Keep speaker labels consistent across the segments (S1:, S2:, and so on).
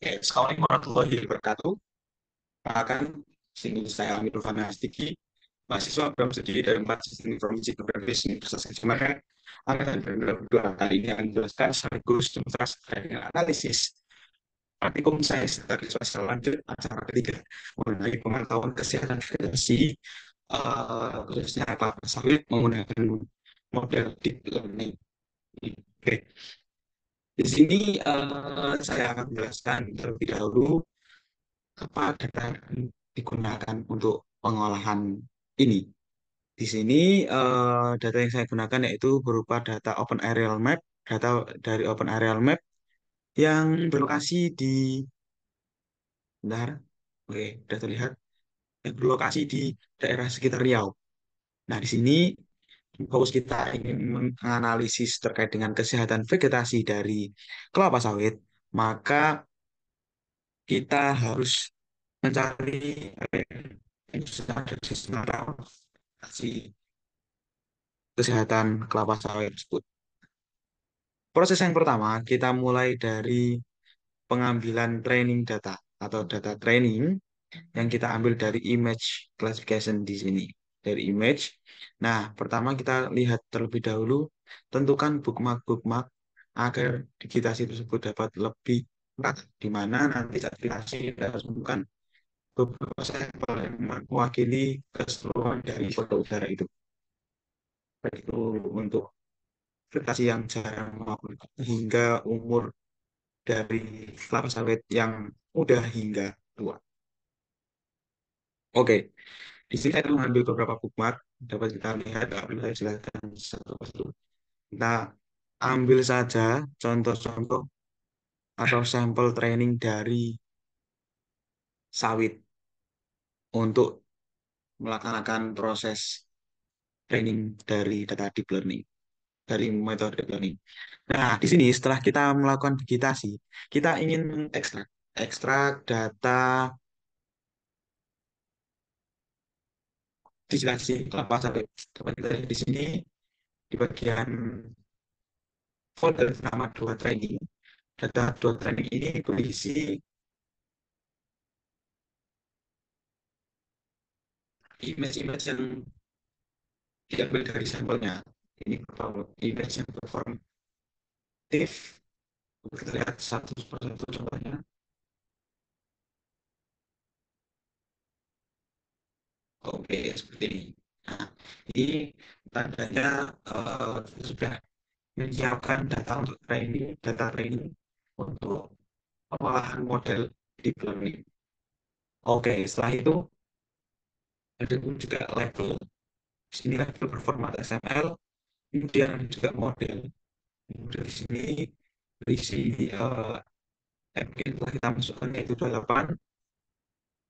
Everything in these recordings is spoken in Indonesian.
S1: Assalamualaikum warahmatullahi wabarakatuh. Akan singgung saya Amir Fanastiki, mahasiswa program studi dari 4 Sistem Informasi Berbasis Universitas Gadjah Mada, angkatan 2022. Kali ini akan menjelaskan sekaligus tuntas terkait dengan analisis praktikum saya sebagai semester lanjut acara ketiga mengenai pemantauan kesehatan vegetasi, khususnya kelapa sawit menggunakan model deep learning. Oke, di sini saya akan menjelaskan terlebih dahulu apa data yang digunakan untuk pengolahan ini. Di sini data yang saya gunakan yaitu berupa data Open Aerial Map, data dari Open Aerial Map yang berlokasi di, bentar, oke, sudah terlihat, yang berlokasi di daerah sekitar Riau. Nah, di sini fokus kita ingin menganalisis terkait dengan kesehatan vegetasi dari kelapa sawit, maka kita harus mencari yang sudah ada di Semarang kesehatan kelapa sawit tersebut. Proses yang pertama, kita mulai dari pengambilan training data atau data training yang kita ambil dari image classification di sini. Dari image. Nah, pertama kita lihat terlebih dahulu, tentukan bookmark-bookmark agar digitasi tersebut dapat lebih merata, di mana nanti saat digitasi kita harus menentukan beberapa sampel yang mewakili keseluruhan dari foto udara itu. Baik itu untuk vegetasi yang jarang maupun hingga umur dari kelapa sawit yang muda hingga tua. Oke, di sini saya mengambil beberapa bookmark. Dapat kita lihat, saya jelaskan satu persatu. Kita ambil saja contoh-contoh atau sampel training dari sawit untuk melaksanakan proses training dari data deep learning, dari metode deep learning. Nah, di sini setelah kita melakukan digitasi, kita ingin mengekstrak ekstrak data digitasi kelapa sawit. Dapat kita lihat di sini di bagian folder nama dua training. Data dua training ini berisi image-image yang diambil dari sampelnya. Ini berupa image yang performatif. Kita lihat satu persatu contohnya. Oke, seperti ini. Nah, ini tandanya sudah menyiapkan data untuk training, data training untuk pengolahan model deep learning. Oke, setelah itu ada pun juga label. Di sini label berformat XML, kemudian ada juga model. Kemudian di sini berisi mungkin telah kita masukkan yaitu 28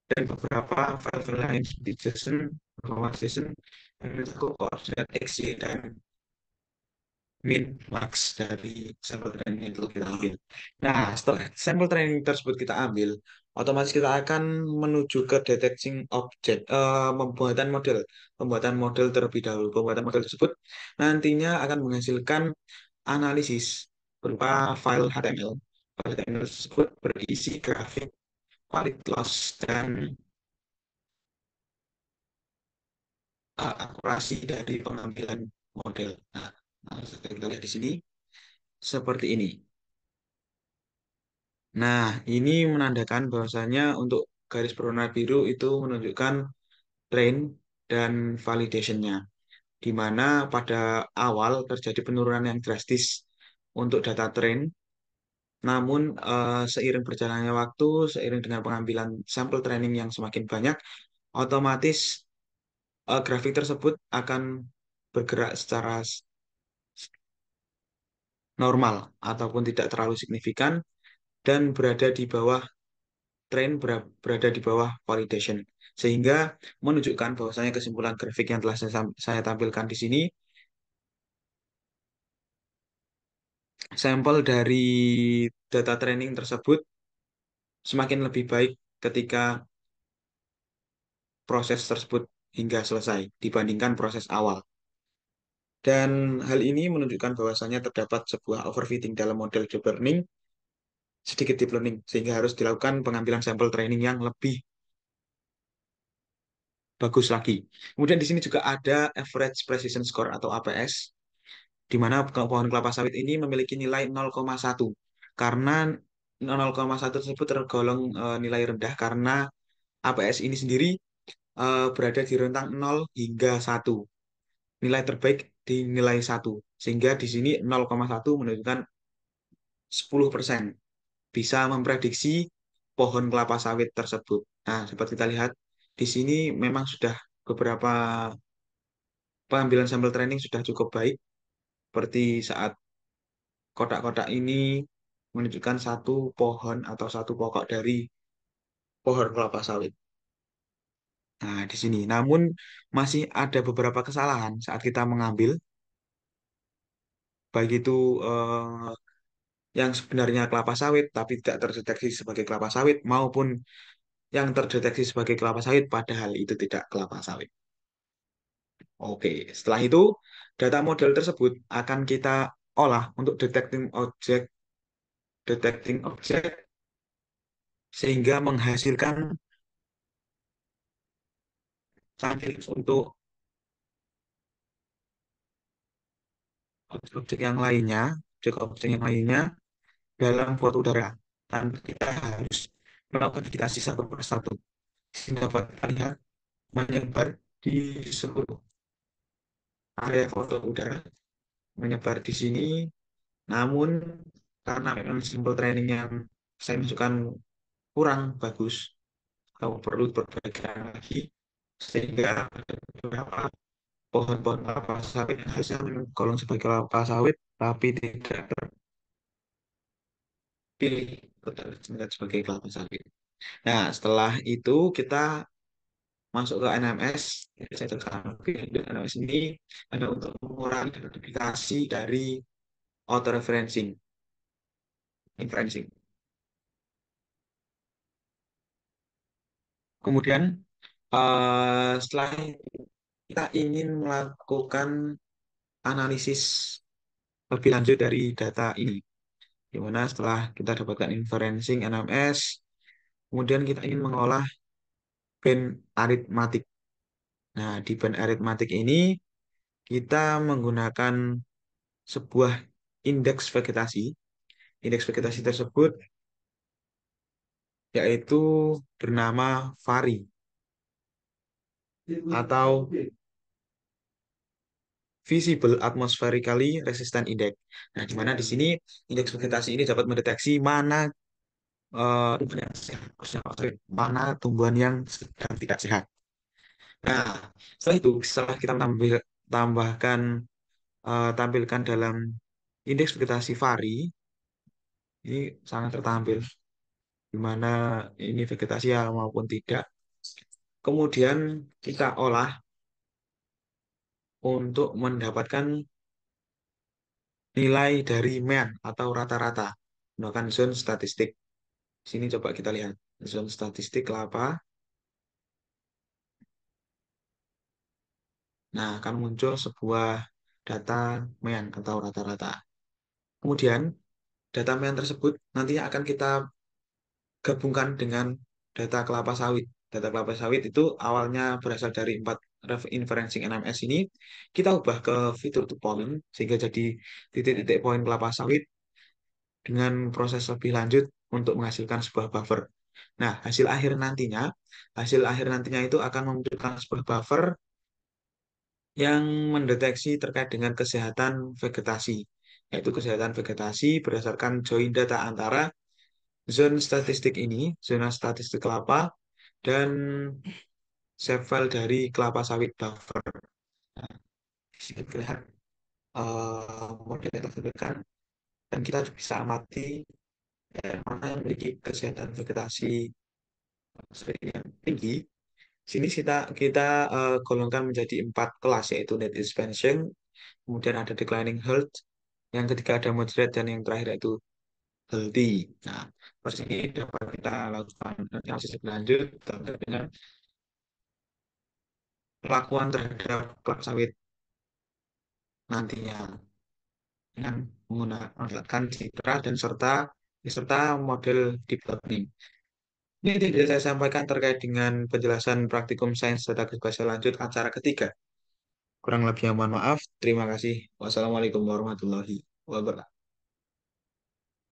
S1: dan beberapa file-file lain seperti JSON, performance JSON, yang mencakup koordinat X, Y, dan min, max dari sampel training yang telah kita ambil. Nah, setelah sampel training tersebut kita ambil, otomatis kita akan menuju ke detecting object, pembuatan model terlebih dahulu. Pembuatan model tersebut nantinya akan menghasilkan analisis berupa file HTML. File HTML tersebut berisi grafik, quality loss, dan akurasi dari pengambilan model. Nah, kita lihat di sini seperti ini. Nah, ini menandakan bahwasanya untuk garis berwarna biru itu menunjukkan train dan validation-nya, di mana pada awal terjadi penurunan yang drastis untuk data train, namun seiring berjalannya waktu, seiring dengan pengambilan sampel training yang semakin banyak, otomatis grafik tersebut akan bergerak secara normal ataupun tidak terlalu signifikan dan berada di bawah berada di bawah validation, sehingga menunjukkan bahwasanya kesimpulan grafik yang telah saya tampilkan di sini, sampel dari data training tersebut semakin lebih baik ketika proses tersebut hingga selesai dibandingkan proses awal. Dan hal ini menunjukkan bahwasanya terdapat sebuah overfitting dalam model deep learning sedikit deep learning, sehingga harus dilakukan pengambilan sampel training yang lebih bagus lagi. Kemudian di sini juga ada average precision score atau APS, di mana pohon kelapa sawit ini memiliki nilai 0,1. Karena 0,1 tersebut tergolong nilai rendah karena APS ini sendiri berada di rentang 0 hingga 1. Nilai terbaik di nilai 1. Sehingga di sini 0,1 menunjukkan 10% bisa memprediksi pohon kelapa sawit tersebut. Nah, dapat kita lihat di sini memang sudah beberapa pengambilan sampel training sudah cukup baik, seperti saat kotak-kotak ini menunjukkan satu pohon atau satu pokok dari pohon kelapa sawit. Nah, di sini. Namun masih ada beberapa kesalahan saat kita mengambil, baik itu yang sebenarnya kelapa sawit tapi tidak terdeteksi sebagai kelapa sawit, maupun yang terdeteksi sebagai kelapa sawit padahal itu tidak kelapa sawit. Oke, setelah itu data model tersebut akan kita olah untuk detecting object sehingga menghasilkan sampling untuk objek-objek yang lainnya, objek-objek yang lainnya dalam foto udara. Dan kita harus melakukan digitasi satu persatu sehingga dapat kita lihat menyebar di seluruh area foto udara, menyebar di sini. Namun karena memang sampel training yang saya masukkan kurang bagus, kamu perlu perbaikan lagi sehingga ada beberapa pohon-pohon kelapa sawit yang harusnya golong sebagai kelapa sawit tapi tidak terpilih atau sebagai kelapa sawit. Nah, setelah itu kita masuk ke NMS. Saya tekan NMS ini ada untuk mengurangi duplikasi dari auto referencing, inferencing. Kemudian setelah kita ingin melakukan analisis lebih lanjut dari data ini, di mana setelah kita dapatkan inferencing NMS, kemudian kita ingin mengolah band aritmatik. Nah, di band aritmatik ini kita menggunakan sebuah indeks vegetasi. Indeks vegetasi tersebut yaitu bernama VARI atau Visible Atmospherically Resistant Index. Nah, di mana di sini indeks vegetasi ini dapat mendeteksi mana tumbuhan yang sehat, mana tumbuhan yang sedang tidak sehat. Nah, setelah itu, setelah kita tambahkan tampilkan dalam indeks vegetasi VARI, ini sangat tertampil di mana ini vegetasi ya maupun tidak. Kemudian kita olah untuk mendapatkan nilai dari mean atau rata-rata menggunakan zone statistik. Sini coba kita lihat zone statistik kelapa. Nah, akan muncul sebuah data mean atau rata-rata. Kemudian data mean tersebut nantinya akan kita gabungkan dengan data kelapa sawit. Data kelapa sawit itu awalnya berasal dari 4 inferencing NMS ini, kita ubah ke fitur to point sehingga jadi titik-titik poin kelapa sawit dengan proses lebih lanjut untuk menghasilkan sebuah buffer. Nah, hasil akhir nantinya itu akan memunculkan sebuah buffer yang mendeteksi terkait dengan kesehatan vegetasi, yaitu kesehatan vegetasi berdasarkan join data antara zona statistik ini, zona statistik kelapa, dan save file dari kelapa sawit buffer. Nah, di sini terlihat model yang terberikan dan kita bisa amati mana yang memiliki kesehatan vegetasi yang tinggi. Sini kita golongkan menjadi 4 kelas, yaitu net expansion, kemudian ada declining health, yang ketiga ada moderate, dan yang terakhir yaitu healthy. Nah, proses ini dapat kita lakukan analisis lebih lanjut terkait dengan perlakuan terhadap kelapa sawit nantinya dengan menggunakan citra dan serta serta model deep learning. Ini tidak saya sampaikan terkait dengan penjelasan praktikum sains data spasial lanjut acara ketiga. Kurang lebih mohon maaf. Terima kasih. Wassalamualaikum warahmatullahi wabarakatuh.